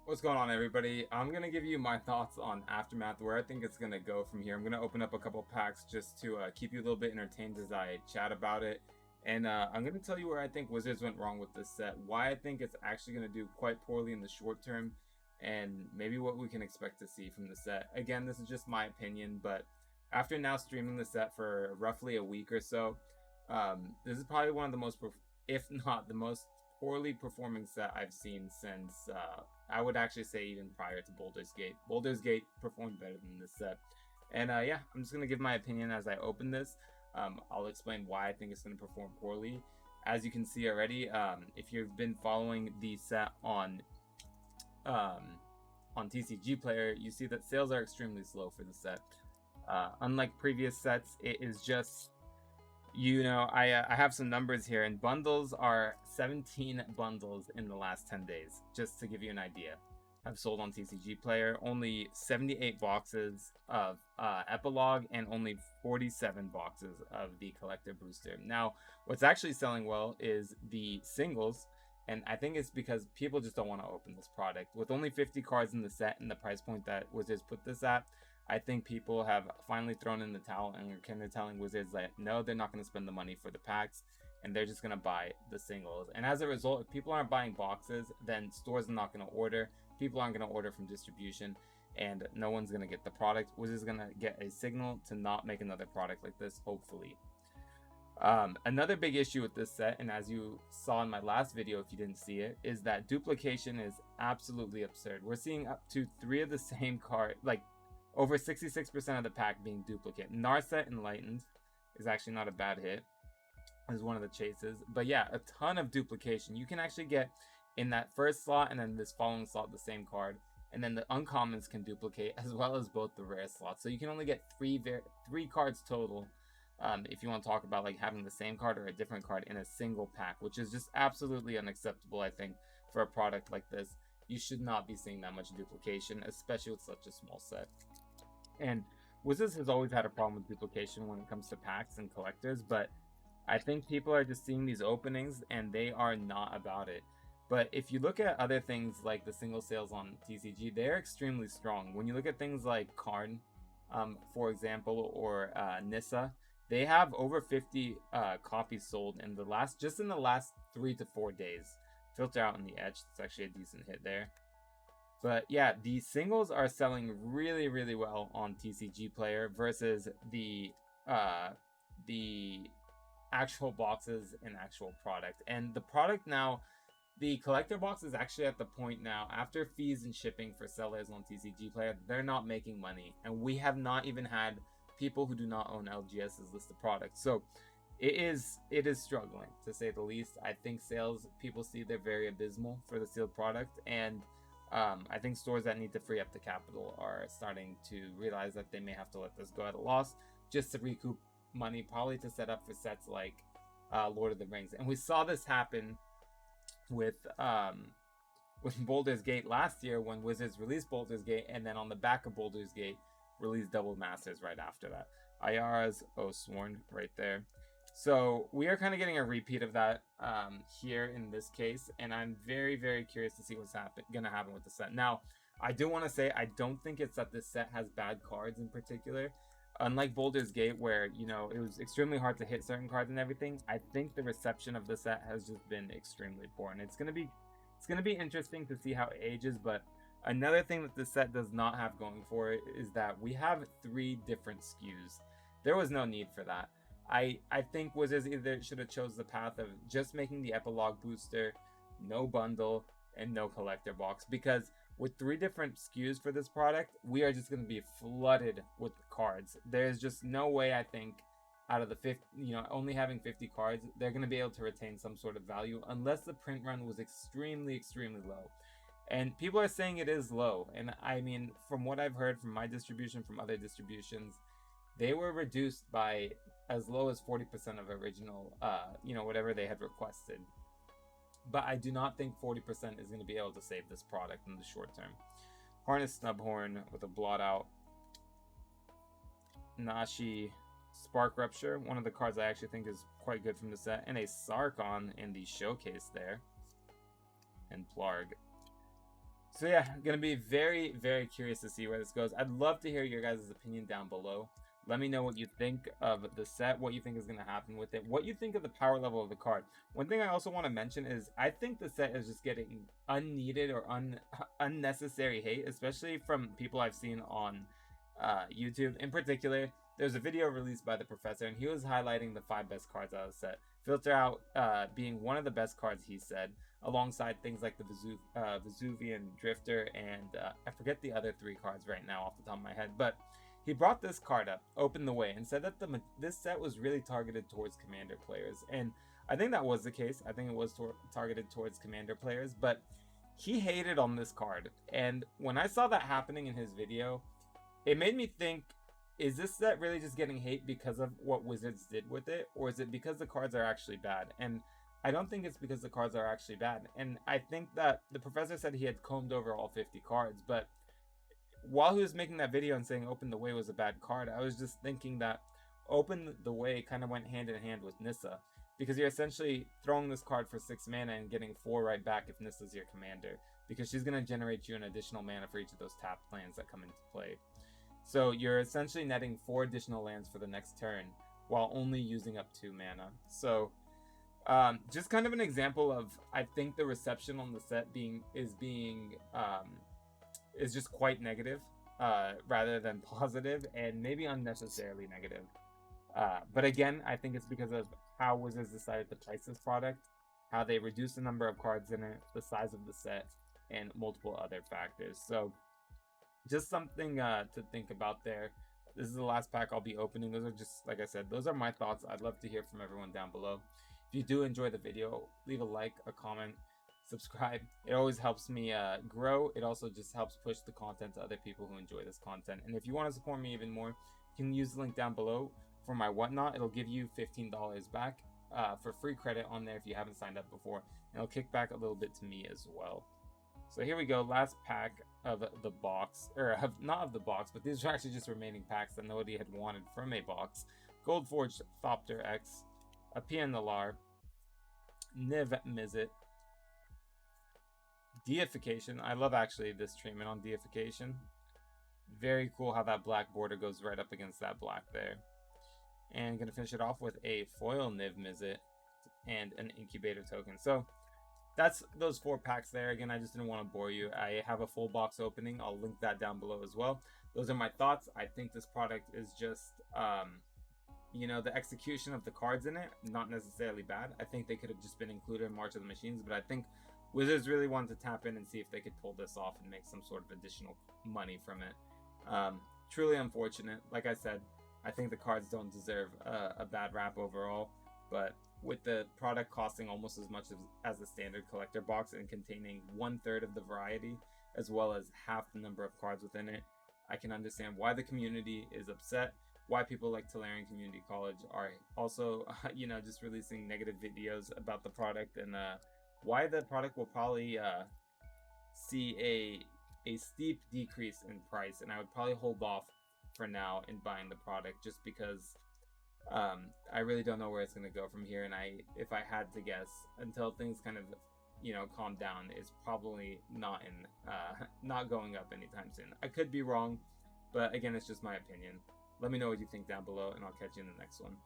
What's going on, everybody? I'm gonna give you my thoughts on Aftermath, where I think it's gonna go from here. I'm gonna open up a couple packs just to keep you a little bit entertained as I chat about it, and I'm gonna tell you where I think Wizards went wrong with this set, why I think it's actually gonna do quite poorly in the short term, and maybe what we can expect to see from the set. Again, this is just my opinion, but after now streaming the set for roughly a week or so, this is probably one of the most, if not the most poorly performing set I've seen since I would actually say even prior to Baldur's Gate. Baldur's Gate performed better than this set. And yeah, I'm just going to give my opinion as I open this. I'll explain why I think it's going to perform poorly. As you can see already, if you've been following the set on TCG Player, you see that sales are extremely slow for the set. Unlike previous sets, it is just I have some numbers here, and bundles are 17 bundles in the last 10 days, just to give you an idea. Have sold on TCG Player, only 78 boxes of Epilogue, and only 47 boxes of the Collector Booster. Now, what's actually selling well is the singles, and I think it's because people just don't want to open this product. With only 50 cards in the set and the price point that Wizards put this at, I think people have finally thrown in the towel and are kind of telling Wizards that no, they're not going to spend the money for the packs and they're just going to buy the singles. And as a result, if people aren't buying boxes, then stores are not going to order. People aren't going to order from distribution, and no one's going to get the product. Wizards going to get a signal to not make another product like this, hopefully. Another big issue with this set, and as you saw in my last video if you didn't see it, is that duplication is absolutely absurd. We're seeing up to 3 of the same card, like over 66% of the pack being duplicate. Narset Enlightened is actually not a bad hit as one of the chases. But yeah, a ton of duplication. You can actually get in that first slot and then this following slot the same card. And then the uncommons can duplicate as well as both the rare slots. So you can only get three cards total if you want to talk about like having the same card or a different card in a single pack, which is just absolutely unacceptable, I think, for a product like this. You should not be seeing that much duplication, especially with such a small set. And Wizards has always had a problem with duplication when it comes to packs and collectors, but I think people are just seeing these openings and they are not about it. But if you look at other things like the single sales on TCG, they're extremely strong. When you look at things like Karn, for example, or Nissa, they have over 50 copies sold in the last 3 to 4 days. Filter out in the edge, it's actually a decent hit there. But yeah, the singles are selling really, really well on TCG Player versus the actual boxes and actual product. And the product now, the collector box is actually at the point now, after fees and shipping for sellers on TCG Player, they're not making money. And we have not even had people who do not own LGS's list of products. So it is struggling, to say the least. I think sales, people see they're very abysmal for the sealed product, and I think stores that need to free up the capital are starting to realize that they may have to let this go at a loss just to recoup money, probably to set up for sets like Lord of the Rings. And we saw this happen with Baldur's Gate last year when Wizards released Baldur's Gate, and then on the back of Baldur's Gate released Double Masters right after that. Ayara's Oathsworn right there. So we are kind of getting a repeat of that here in this case, and I'm very, very curious to see what's going to happen with the set. Now, I do want to say I don't think it's that this set has bad cards in particular. Unlike Baldur's Gate, where it was extremely hard to hit certain cards and everything, I think the reception of the set has just been extremely poor, and it's gonna be interesting to see how it ages. But another thing that this set does not have going for it is that we have 3 different SKUs. There was no need for that. I think Wizards either should have chose the path of just making the Epilogue booster, no bundle, and no collector box, because with 3 different SKUs for this product, we are just going to be flooded with cards. There's just no way, I think, out of the 50, only having 50 cards, they're going to be able to retain some sort of value unless the print run was extremely, extremely low. And people are saying it is low. And I mean, from what I've heard from my distribution, from other distributions, they were reduced by as low as 40% of original, whatever they had requested. But I do not think 40% is going to be able to save this product in the short term. Harness Snubhorn with a blot out. Nashi Spark Rupture, one of the cards I actually think is quite good from the set. And a Sarkon in the showcase there. And Plarg. So yeah, gonna be very, very curious to see where this goes. I'd love to hear your guys' opinion down below. Let me know what you think of the set, what you think is gonna happen with it, what you think of the power level of the card. One thing I also want to mention is I think the set is just getting unneeded or unnecessary hate, especially from people I've seen on YouTube. In particular, there's a video released by the professor, and he was highlighting the 5 best cards out of the set. Filter Out being one of the best cards, he said, alongside things like the Vesuvian Drifter, and I forget the other 3 cards right now off the top of my head, but he brought this card up, Open the Way, and said that this set was really targeted towards Commander players, and I think that was the case. I think it was targeted towards Commander players, but he hated on this card, and when I saw that happening in his video, it made me think, is this set really just getting hate because of what Wizards did with it, or is it because the cards are actually bad? And I don't think it's because the cards are actually bad. And I think that the professor said he had combed over all 50 cards, but while he was making that video and saying Open the Way was a bad card, I was just thinking that Open the Way kind of went hand in hand with Nissa, because you're essentially throwing this card for 6 mana and getting 4 right back if Nissa's your commander, because she's going to generate you an additional mana for each of those tapped lands that come into play. So you're essentially netting 4 additional lands for the next turn while only using up 2 mana. So just kind of an example of, I think the reception on the set is just quite negative rather than positive, and maybe unnecessarily negative. But again, I think it's because of how Wizards decided to price this product, how they reduced the number of cards in it, the size of the set, and multiple other factors. So just something to think about there. This is the last pack I'll be opening. Those are just, like I said, those are my thoughts. I'd love to hear from everyone down below. If you do enjoy the video, leave a like, a comment, subscribe. It always helps me grow. It also just helps push the content to other people who enjoy this content. And if you want to support me even more, you can use the link down below for my Whatnot. It'll give you $15 back for free credit on there if you haven't signed up before. And it'll kick back a little bit to me as well. So here we go, last pack of the box, or not of the box, but these are actually just remaining packs that nobody had wanted from a box. Goldforged Thopter X, a Pia Nalaar, Niv Mizzet, Deification. I love actually this treatment on Deification. Very cool how that black border goes right up against that black there. And gonna finish it off with a foil Niv Mizzet and an Incubator token. So that's those 4 packs there. Again, I just didn't want to bore you. I have a full box opening. I'll link that down below as well. Those are my thoughts. I think this product is just, you know, the execution of the cards in it, not necessarily bad. I think they could have just been included in March of the Machines, but I think Wizards really wanted to tap in and see if they could pull this off and make some sort of additional money from it. Truly unfortunate. Like I said, I think the cards don't deserve a bad rap overall, but with the product costing almost as much as the standard collector box and containing 1/3 of the variety, as well as half the number of cards within it, I can understand why the community is upset, why people like Tolarian Community College are also, you know, just releasing negative videos about the product, and why the product will probably see a steep decrease in price, and I would probably hold off for now in buying the product, just because I really don't know where it's going to go from here, and if I had to guess, until things kind of, you know, calm down, it's probably not going up anytime soon. I could be wrong, but again, it's just my opinion. Let me know what you think down below, and I'll catch you in the next one.